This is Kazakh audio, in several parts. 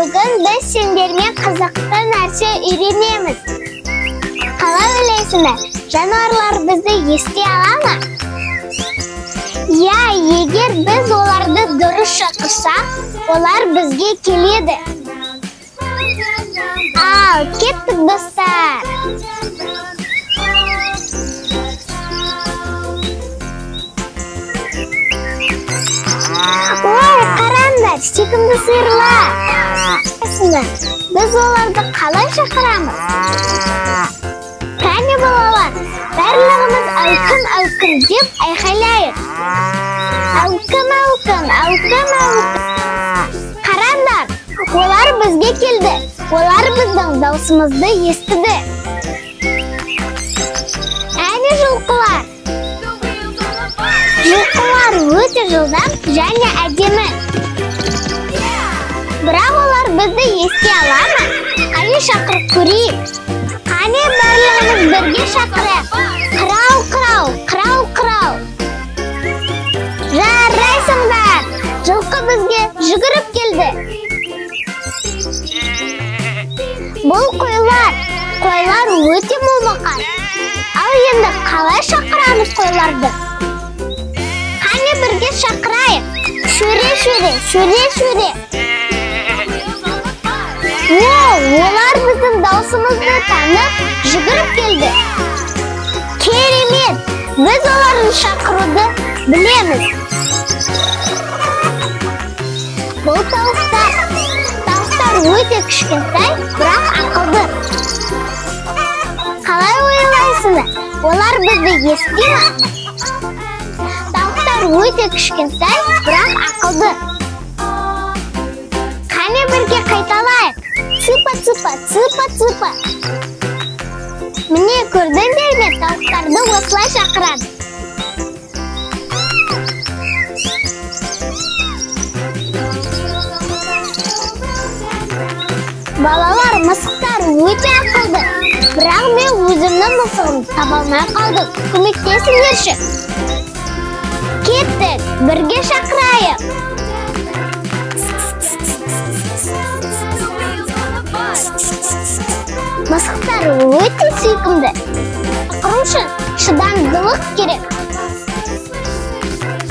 Бүгін біз сендермен қызықты нәрсе үйренеміз. Қалай ойлайсыңдар, жануарлар бізді ести ала ма? Я, егер біз оларды дұрыс шақырсақ, олар бізге келеді. Ал, кеттік достар. Ой, қараңдар, сүйкімді сиырлар. Біз оларды қалай шақырамыз? Кәне балалар, барлығымыз әукім деп айқайлайық. Әукім. Қараңдар, олар бізге келді. Олар біздің даусымызды естіді. Әне жылқылар. Жылқылар өте жылдам және әдемі. Бірақ олар бізді ести ала ма? Қане шақырып көрейік. Қане барлығымыз бірге шақырайық. Қырау. Жарайсыңдар. Жылқы бізге жүгіріп келді. Бұл қойлар өте молмақар. Ал енді қалай шақырамыз қойларды? Қане бірге шақырайық. Шөре. Олар біздің даусымызды танып жүгіріп келді. Керемет! Біз оларды шақыруды білеміз. Бұл тауықтар өте кішкентай, бірақ ақылды. Қалай ойлайсыңдар? Олар бізді ести ме? Тауықтар өте кішкентай, бірақ ақылды. Қане бірге қайталайық. Цыпа. Міне көрдіңдер ме, тауықтарды осылай шақырады. Балалар, мысықтар өте ақылды. Бірақ мен өзімнің мысығымды таба алмай қалдым. Көмектесіңдерші. Кеттік, бірге шақырайық. Мысықтар өте сүйкімді. Шақыру үшін шыдамдылық керек.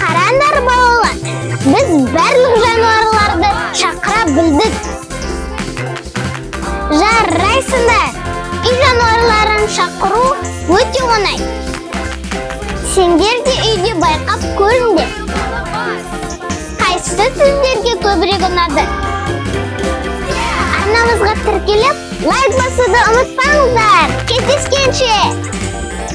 Қараңдар балалар, біз барлық жануарларды шақыра білдік. Жарайсыңдар. Үй жануарларын шақыру өте оңай. Сендер де үйде байқап көріңдер. Қайсысы сіздерге көбірек ұнады? Арнамызға тіркеліп, лайк басуды ұмытпаңыздар. Кездескенше!